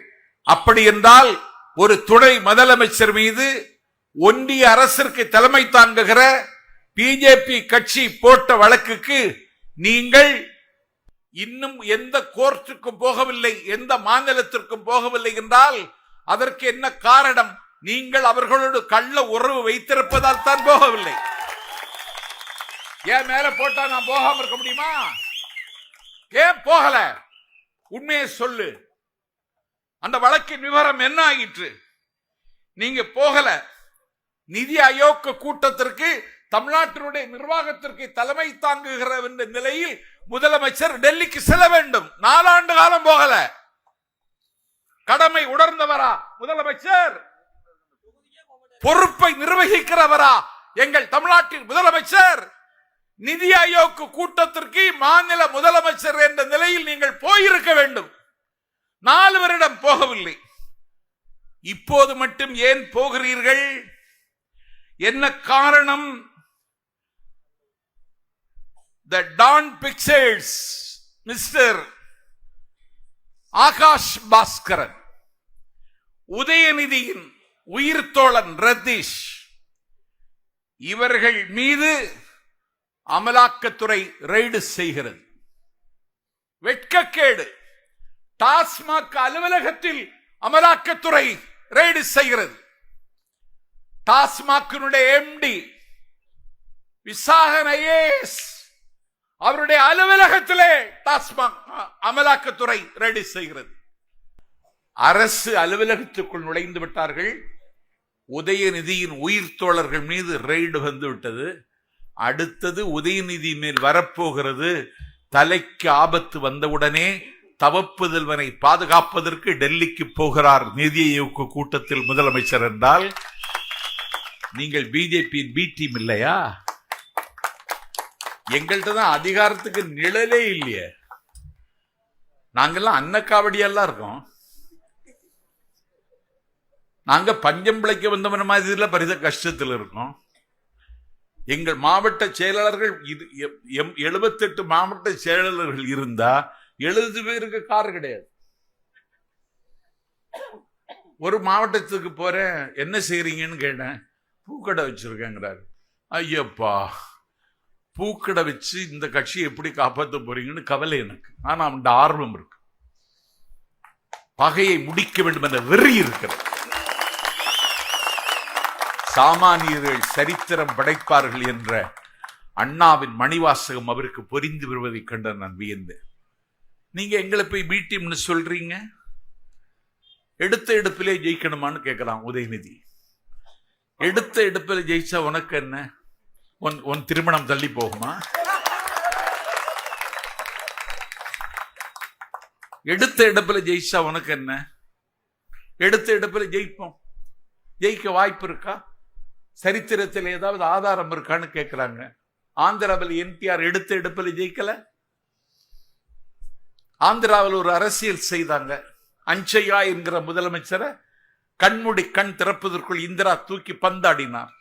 [SPEAKER 1] அப்படி என்றால் ஒரு துணை முதலமைச்சர் மீது ஒன்றிய அரசிற்கு தலைமை தாங்குகிற பிஜேபி கட்சி போட்ட வழக்குக்கு நீங்கள் இன்னும் எந்த கோர்ட்டுக்கும் போகவில்லை, எந்த மாநிலத்திற்கும் போகவில்லை என்றால் அதற்கு என்ன காரணம்? நீங்கள் அவர்களோடு கள்ள உறவு வைத்திருப்பதால் தான் போகவில்லை. ஏன் மேல போட்டா நான் போகாம இருக்க முடியுமா? ஏன் போகல? உண்மையை சொல்லு. அந்த வழக்கின் விவரம் என்ன ஆயிற்று? நீங்க போகல. நிதி ஆயோக் கூட்டத்திற்கு தமிழ்நாட்டினுடைய நிர்வாகத்திற்கு தலைமை தாங்குகிற நிலையில் முதலமைச்சர் டெல்லிக்கு செல்ல வேண்டும். 4 ஆண்டு காலம் போகல. கடமை உணர்ந்தவரா முதலமைச்சர்? பொறுப்பை நிர்வகிக்கிறவரா எங்கள் தமிழ்நாட்டின் முதலமைச்சர்? நிதி ஆயோக் கூட்டத்திற்கு மாநில முதலமைச்சர் என்ற நிலையில் நீங்கள் போயிருக்க வேண்டும். 4 வருடம் போகவில்லை. இப்போது மட்டும் ஏன் போகிறீர்கள்? என்ன காரணம்? The Dawn Pictures mister Akash Bhaskaran, உதயநிதியின் உயிர் தோழன் ரதீஷ், இவர்கள் மீது அமலாக்கத்துறை ரெய்டு செய்கிறது. வெட்கக்கேடு. டாஸ்மாக் அலுவலகத்தில் அமலாக்கத்துறை ரெய்டு செய்கிறது. டாஸ்மாக்கினுடைய எம்டி விசாகன் ஐஏஎஸ் அவருடைய அலுவலகத்திலே டாஸ்மாக் அமலாக்கத்துறை ரெய்டு செய்கிறது. அரசு அலுவலகத்துக்குள் நுழைந்து விட்டார்கள். உதயநிதியின் உயிர் தோழர்கள் மீது ரெய்டு வந்து விட்டது. அடுத்தது உதயநிதி மேல் வரப்போகிறது. தலைக்கு ஆபத்து வந்தவுடனே தவப்புதல்வனை பாதுகாப்பதற்கு டெல்லிக்கு போகிறார் நிதி ஆயோக் கூட்டத்தில் முதலமைச்சர் என்றால் நீங்கள் பிஜேபியின் பி டீம் இல்லையா? எங்கள்கிட்ட தான் அதிகாரத்துக்கு நிழலே இல்லையே. நாங்கெல்லாம் அன்னக்காவடியெல்லாம் இருக்கோம். நாங்க பஞ்சம் பிழைக்க வந்தவன மாதிரி பரித கஷ்டத்தில் இருக்கோம். எங்கள் மாவட்ட செயலாளர்கள் 78 மாவட்ட செயலாளர்கள் இருந்தா 70 பேருக்கு கார் கிடையாது. ஒரு மாவட்டத்துக்கு போறேன், என்ன செய்றீங்கன்னு கேட்டேன். பூக்கடை வச்சிருக்கேங்கிறாரு. ஐயப்பா, பூக்கடை வச்சு இந்த கட்சியை எப்படி காப்பாற்ற போறீங்கன்னு கவலை எனக்கு. ஆனா அவன் ஆர்வம் இருக்கு. பகையை முடிக்க வேண்டும் என்ற வெறி இருக்கிறது. சாமானியர்கள் சரித்திரம் படைப்பார்கள் என்ற அண்ணாவின் மணிவாசகம் அவருக்கு பொரிந்து வருவதை கண்ட நான் வியந்தேன். நீங்க எங்களை போய் பி டீம்னு சொல்றீங்க. எடுத்த எடுப்பிலே ஜெயிக்கணுமான்னு கேட்கலாம் உதயநிதி. எடுத்த எடுப்பில் ஜெயிச்சா உனக்கு என்ன? உன் திருமணம் தள்ளி போகுமா? எடுத்த எடுப்பில் ஜெயிச்சா உனக்கு என்ன? எடுத்த எடுப்பில் ஜெயிப்போம். ஜெயிக்க வாய்ப்பு இருக்கா? சரித்திரத்தில் ஏதாவது ஆதாரம் இருக்கான்னு கேட்கிறாங்க. ஆந்திராவில் என்டிஆர் எடுத்த எடுப்பில் ஜெயிக்கல. ஆந்திராவில் ஒரு அரசியல் செய்தாங்க. அஞ்சையா என்கிற முதலமைச்சரை கண்மூடி கண் திறப்பதற்குள் இந்திரா தூக்கி பந்தாடினார்.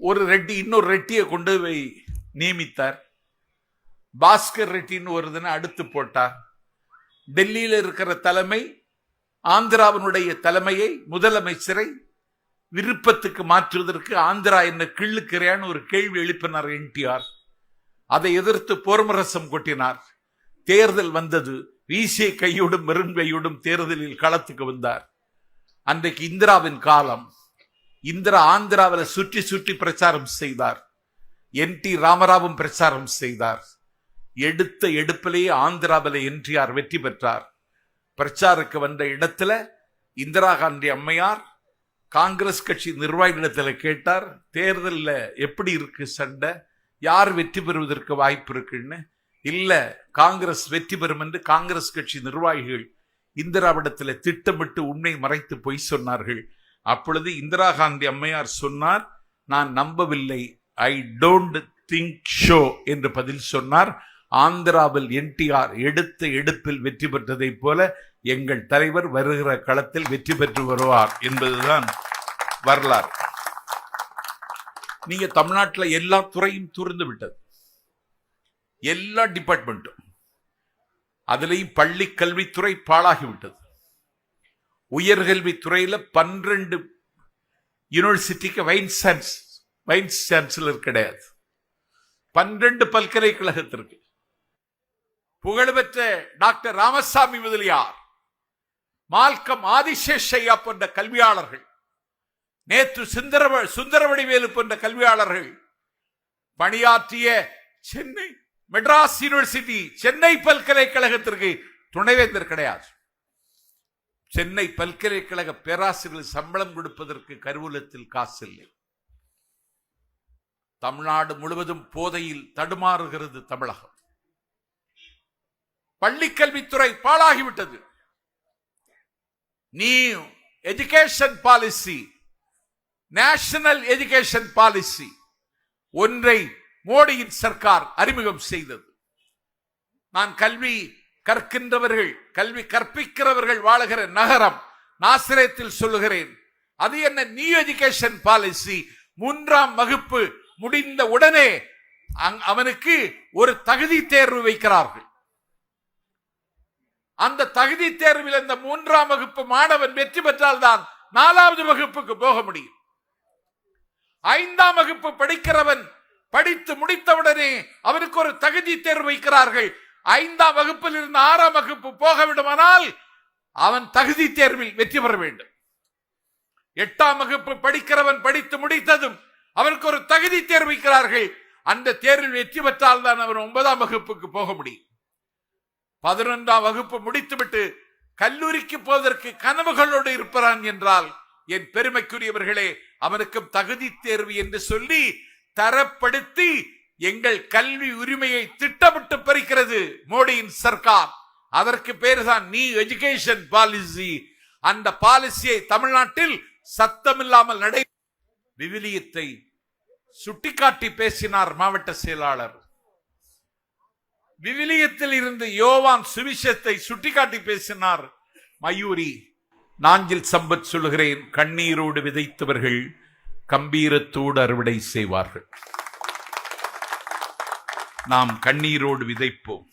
[SPEAKER 1] ஒரு ரெட்டி இன்னொரு ரெட்டியை கொண்டு போய் நியமித்தார். பாஸ்கர் ரெட்டின்னு ஒரு தினம் அடுத்து போட்டார். டெல்லியில் இருக்கிற தலைமை ஆந்திராவினுடைய தலைமையை, முதலமைச்சரை விருப்பத்துக்கு மாற்றுவதற்கு ஆந்திரா என்ன கிள்ளுக்கிறையான்னு ஒரு கேள்வி எழுப்பினார் என்டிஆர். அதை எதிர்த்து போர்மரசம் கொட்டினார். தேர்தல் வந்தது. வீசிய கையோடும் வெறும் கையோடும் தேர்தலில் களத்துக்கு வந்தார். அன்றைக்கு இந்திராவின் காலம். இந்திரா ஆந்திராவில் சுற்றி சுற்றி பிரச்சாரம் செய்தார். NT ராமராவும் பிரச்சாரம் செய்தார். எடுத்த எடுப்பிலேயே ஆந்திராவில் NTR வெற்றி பெற்றார். பிரச்சாரக்கு வந்த இடத்துல இந்திரா காந்தி அம்மையார் காங்கிரஸ் கட்சி நிர்வாகிகளிடத்தில் கேட்டார், தேர்தலில் எப்படி இருக்கு சண்டை, யார் வெற்றி பெறுவதற்கு வாய்ப்பு இருக்குன்னு. இல்ல காங்கிரஸ் வெற்றி பெறும் என்று காங்கிரஸ் கட்சி நிர்வாகிகள் இந்திராவிடத்தில் திட்டமிட்டு உண்மை மறைத்து பொய் சொன்னார்கள். அப்பொழுது இந்திரா காந்தி அம்மையார் சொன்னார், நான் நம்பவில்லை, ஐ டோன்ட் திங்க் ஷோ என்று பதில் சொன்னார். ஆந்திராவில் NTR எடுத்த எடுப்பில் வெற்றி பெற்றதை போல எங்கள் தலைவர் வருகிற களத்தில் வெற்றி பெற்று வருவார் என்பதுதான் வரலாறு. நீங்க தமிழ்நாட்டில் எல்லா துறையும் துறந்து விட்டது, எல்லா டிபார்ட்மெண்ட்டும். அதுலேயும் பள்ளி கல்வித்துறை பாழாகிவிட்டது. உயர்கல்வித்துறையில 12 யூனிவர்சிட்டிக்கு வைஸ் சான்சலர் கிடையாது. 12 பல்கலைக்கழகத்திற்கு புகழ்பெற்ற டாக்டர் ராமசாமி முதலியார், மால்கம் ஆதிசேஷையா போன்ற கல்வியாளர்கள், நேற்று சுந்தரவடிவேலு போன்ற கல்வியாளர்கள் பணியாற்றிய சென்னை மெட்ராஸ் யூனிவர்சிட்டி, சென்னை பல்கலைக்கழகத்திற்கு துணைவேந்தர் கிடையாது. சென்னை பல்கலைக்கழக பேராசிரியர்கள் சம்பளம் கொடுப்பதற்கு கருவூலத்தில் காசு இல்லை. தமிழ்நாடு முழுவதும் போதையில் தடுமாறுகிறது தமிழகம். பள்ளிக்கல்வித்துறை பாழாகிவிட்டது. New education policy, national education policy ஒன்றை மோடியின் சர்க்கார் அறிமுகம் செய்தது. நான் கல்வி கற்கின்றவர்கள், கல்வி கற்பிக்கிறவர்கள் வாழுகிற நகரம் நாசிரேத்தில் சொல்லுகிறேன். அது என்ன நியூ எஜுகேஷன் பாலிசி? 3ஆம் வகுப்பு முடிந்த உடனே அவனுக்கு ஒரு தகுதி தேர்வு வைக்கிறார்கள். அந்த தகுதி தேர்வில் இந்த 3ஆம் வகுப்பு மாணவன் வெற்றி பெற்றால் தான் 4வது வகுப்புக்கு போக முடியும். 5ஆம் வகுப்பு படிக்கிறவன் படித்து முடித்தவுடனே அவனுக்கு ஒரு தகுதி தேர்வு வைக்கிறார்கள். 5ஆம் வகுப்பில் இருந்து 6ஆம் வகுப்பு போக விடுமானால் அவன் தகுதி தேர்வில் வெற்றி பெற வேண்டும். 8ஆம் வகுப்பு படிக்கிறவன் படித்து முடித்ததும் அவனுக்கு ஒரு தகுதி தேர்வு வைக்கிறார்கள். அந்த தேர்வில் வெற்றி பெற்றால் தான் அவன் 9ஆம் வகுப்புக்கு போக முடியும். 11ஆம் வகுப்பு முடித்துவிட்டு கல்லூரிக்கு போவதற்கு கனவுகளோடு இருப்பான் என்றால் என் பெருமைக்குரியவர்களே, அவனுக்கும் தகுதி தேர்வு என்று சொல்லி தரப்படுத்தி எங்கள் கல்வி உரிமையை திட்டமிட்டு பறிக்கிறது மோடியின் சர்க்கார். அதற்கு பேருதான் நியூ எஜுகேஷன் பாலிசி. அந்த பாலிசியை தமிழ்நாட்டில் சத்தமில்லாமல் நடை விவிலியத்தை சுட்டிக்காட்டி பேசினார் மாவட்ட செயலாளர். விவிலியத்தில் இருந்து யோவான் சுவிசேஷத்தை சுட்டிக்காட்டி பேசினார் மயூரி. நாஞ்சில் சம்பத் சொல்லுகிறேன், கண்ணீரோடு விதைத்தவர்கள் கம்பீரத்தோடு அறுவடை செய்வார்கள். நாம் கண்ணீரோடு விதைப்போம்,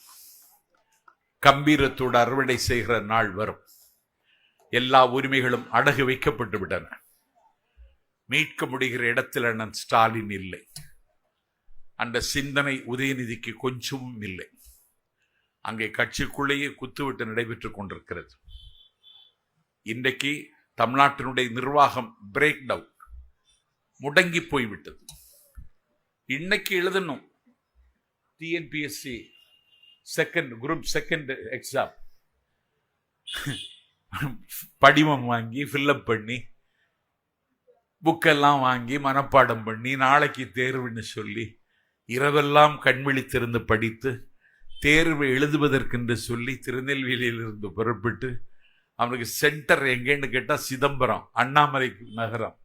[SPEAKER 1] கம்பீரத்தோடு அறுவடை செய்கிற நாள் வரும். எல்லா உரிமைகளும் அடகு வைக்கப்பட்டு விட்டன. மீட்க முடிகிற இடத்தில் அண்ணன் ஸ்டாலின் இல்லை. அந்த சிந்தனை உதயநிதிக்கு கொஞ்சமும் இல்லை. அங்கே கட்சிக்குள்ளேயே குத்துவிட்டு நடைபெற்றுக் கொண்டிருக்கிறது. இன்றைக்கு தமிழ்நாட்டினுடைய நிர்வாகம் பிரேக் டவுன், முடங்கி போய்விட்டது. இன்னைக்கு எழுதணும் TNPSC குரூப் செகண்ட் எக்ஸாம், படிவம் வாங்கி ஃபில்அப் பண்ணி புக்கெல்லாம் வாங்கி மனப்பாடம் பண்ணி நாளைக்கு தேர்வுன்னு சொல்லி இரவெல்லாம் கண்விழித்திருந்து படித்து தேர்வு எழுதுவதற்கென்று சொல்லி திருநெல்வேலியிலிருந்து புறப்பட்டு அவனுக்கு சென்டர் எங்கேன்னு கேட்டால் சிதம்பரம், அண்ணாமலை நகரம்.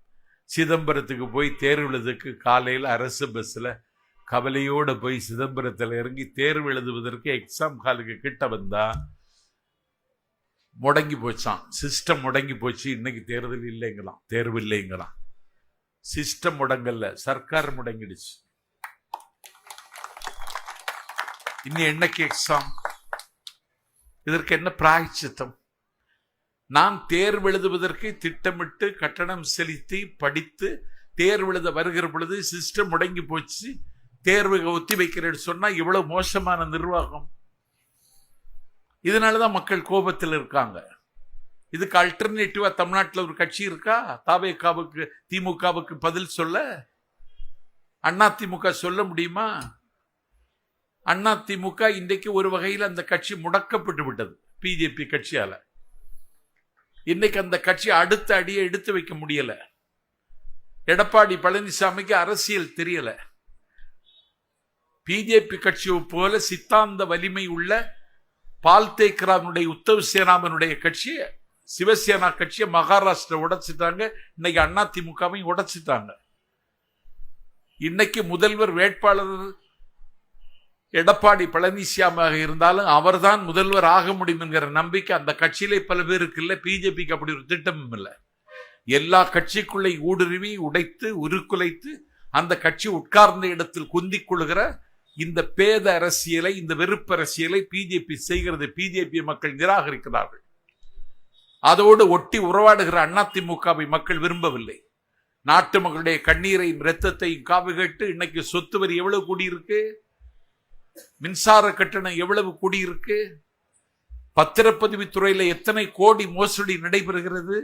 [SPEAKER 1] சிதம்பரத்துக்கு போய் தேர்வு எழுதுக்கு காலையில் அரசு பஸ்ஸில் கவலையோடு போய் சிதம்பரத்தில் இறங்கி தேர்வு எழுதுவதற்கு எக்ஸாம் ஹாலுக்கு கிட்ட வந்தா முடங்கி போச்சான். சிஸ்டம் முடங்கி போச்சு. இன்னைக்கு தேர்தல் இல்லைங்களாம், தேர்வு இல்லைங்களாம். சிஸ்டம் முடங்கல்ல, சர்க்கார் முடங்கிடுச்சு. இன்னும் என்னைக்கு எக்ஸாம்? இதற்கு என்ன பிராயச்சித்தம்? நாம் தேர்வு எழுதுவதற்கு திட்டமிட்டு கட்டணம் செலுத்தி படித்து தேர்வு எழுத வருகிற பொழுது சிஸ்டம் முடங்கி போச்சு, தேர்வு ஒத்தி வைக்கிறேன்னு சொன்னா இவ்வளவு மோசமான நிர்வாகம். இதனாலதான் மக்கள் கோபத்தில் இருக்காங்க. இதுக்கு அல்டர்னேட்டிவா தமிழ்நாட்டில் ஒரு கட்சி இருக்கா? தாவேகாவுக்கு, திமுகவுக்கு பதில் சொல்ல அதிமுக சொல்ல முடியுமா? அதிமுக இன்றைக்கு ஒரு வகையில் அந்த கட்சி முடக்கப்பட்டு விட்டது பிஜேபி கட்சியால. இன்னைக்கு அந்த கட்சி அடுத்த அடியை எடுத்து வைக்க முடியல. எடப்பாடி பழனிசாமிக்கு அரசியல் தெரியல. பிஜேபி கட்சியை போல சித்தாந்த வலிமை உள்ள பால்தேக்கரானுடைய உத்தவ் சேனாமனுடைய கட்சி, சிவசேனா கட்சியை மகாராஷ்டிரா உடைச்சிட்டாங்க. இன்னைக்கு அதிமுகவையும் உடைச்சிட்டாங்க. இன்னைக்கு முதல்வர் வேட்பாளர் எடப்பாடி பழனிசாமியாக இருந்தாலும் அவர்தான் முதல்வர் ஆக முடியும் என்கிற நம்பிக்கை அந்த கட்சியிலே பல பேருக்கு இல்லை. பிஜேபிக்கு அப்படி ஒரு திட்டமும் இல்லை. எல்லா கட்சிக்குள்ளே ஊடுருவி உடைத்து உருக்குலைத்து அந்த கட்சி உட்கார்ந்த இடத்தில் குந்திக் கொள்கிற இந்த பேத அரசியலை, இந்த வெறுப்பு அரசியலை பிஜேபி செய்கிறது. பிஜேபி மக்கள் நிராகரிக்கிறார்கள். அதோடு ஒட்டி உறவாடுகிற அதிமுகவை மக்கள் விரும்பவில்லை. நாட்டு மக்களுடைய கண்ணீரையும் இரத்தத்தையும் காவு கேட்டு இன்னைக்கு சொத்து வரி எவ்வளவு கூடியிருக்கு, மின்சார கட்டணம் எவ்வளவு கூடியிருக்கு, பத்திரப்பதிவு துறையில எத்தனை கோடி மோசடி நடைபெறுகிறது,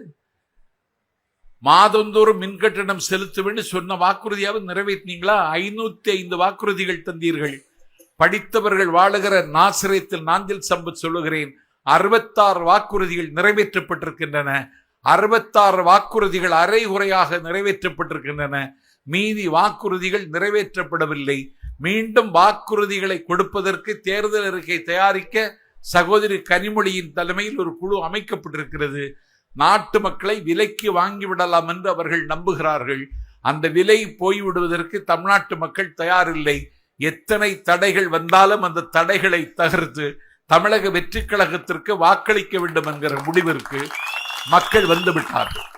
[SPEAKER 1] மாதந்தோறும் மின் கட்டணம் செலுத்துவேன்னு சொன்ன வாக்குறுதியாவது நிறைவேற்றினீங்களா? 505 வாக்குறுதிகள் தந்தீர்கள். படித்தவர்கள் வாழுகிற நாசிரியத்தில் நாஞ்சில் சம்பத் சொல்லுகிறேன், 66 வாக்குறுதிகள் நிறைவேற்றப்பட்டிருக்கின்றன. 66 வாக்குறுதிகள் அரைகுறையாக நிறைவேற்றப்பட்டிருக்கின்றன. மீதி வாக்குறுதிகள் நிறைவேற்றப்படவில்லை. மீண்டும் வாக்குறுதிகளை கொடுப்பதற்கு தேர்தல் அறிக்கை தயாரிக்க சகோதரி கனிமொழியின் தலைமையில் ஒரு குழு அமைக்கப்பட்டிருக்கிறது. நாட்டு மக்களை விலைக்கு வாங்கிவிடலாம் என்று அவர்கள் நம்புகிறார்கள். அந்த விலை போய்விடுவதற்கு தமிழ்நாட்டு மக்கள் தயாரில்லை. எத்தனை தடைகள் வந்தாலும் அந்த தடைகளை தகர்த்து தமிழக வெற்றி கழகத்திற்கு வாக்களிக்க வேண்டும் என்கிற முடிவிற்கு மக்கள் வந்துவிட்டார்கள்.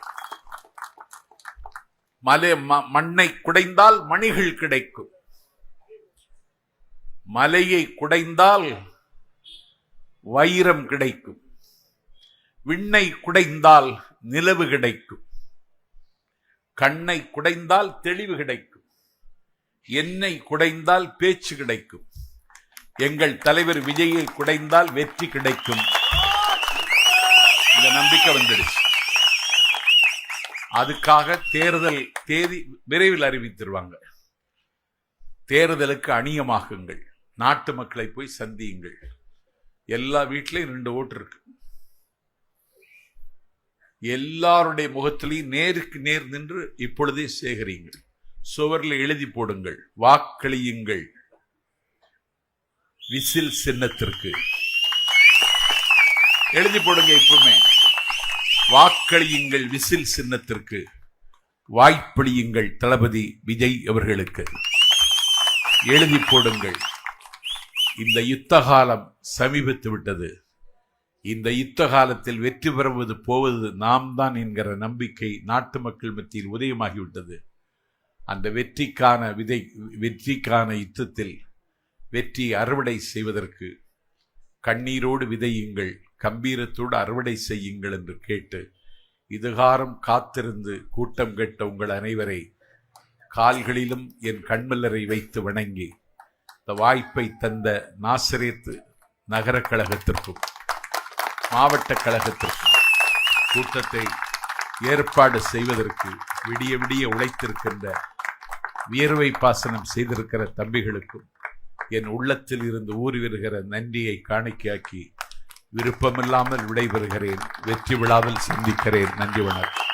[SPEAKER 1] மண்ணை குடைந்தால் மணிகள் கிடைக்கும், மலையை குடைந்தால் வைரம் கிடைக்கும், விண்ணை குடைந்தால் நிலவு கிடைக்கும், கண்ணை குடைந்தால் தெளிவு கிடைக்கும், என்னை குடைந்தால் பேச்சு கிடைக்கும், எங்கள் தலைவர் விஜயை குடைந்தால் வெற்றி கிடைக்கும். இந்த நம்பிக்கை வந்துடுச்சு. அதுக்காக தேர்தல் தேதி விரைவில் அறிவித்திருவாங்க. தேர்தலுக்கு அணியமாகுங்கள், நாட்டு மக்களை போய் சந்தியுங்கள். எல்லா வீட்டிலையும் 2 ஓட்டு இருக்கு. எல்லாருடைய முகத்திலையும் நேருக்கு நேர் நின்று இப்பொழுதே சேகரியுங்கள். சுவரில் எழுதி போடுங்கள், வாக்களியுங்கள் விசில் சின்னத்திற்கு. எழுதி போடுங்க, இப்பவுமே வாக்களியுங்கள் விசில் சின்னத்திற்கு, வாய்ப்பளியுங்கள் தளபதி விஜய் அவர்களுக்கு. எழுதி போடுங்கள். இந்த யுத்த காலம் சமீபித்து விட்டது. இந்த யுத்த காலத்தில் வெற்றி பெறுவது போவது நாம் தான் என்கிற நம்பிக்கை நாட்டு மக்கள் மத்தியில் உதயமாகிவிட்டது. அந்த வெற்றிக்கான யுத்தத்தில் வெற்றி அறுவடை செய்வதற்கு கண்ணீரோடு விதையுங்கள், கம்பீரத்தோடு அறுவடை செய்யுங்கள் என்று கேட்டு, இதுகாரம் காத்திருந்து கூட்டம் கேட்ட உங்கள் அனைவரை கால்களிலும் என் கண்மலரை வைத்து வணங்கி, இந்த வாய்ப்பை தந்த நாசரேத் நகர கழகத்திற்கும் மாவட்ட கழகத்திற்கும் கூட்டத்தை ஏற்பாடு செய்வதற்கு விடிய விடிய உழைத்திருக்கின்ற வியர்வை பாசனம் செய்திருக்கிற தம்பிகளுக்கும் என் உள்ளத்தில் இருந்து ஊறி வருகிற நன்றியை காணிக்கையாக்கி விருப்பமில்லாமல் விடைபெறுகிறேன். வெற்றி விழாவில் சந்திக்கிறேன். நன்றி, வணக்கம்.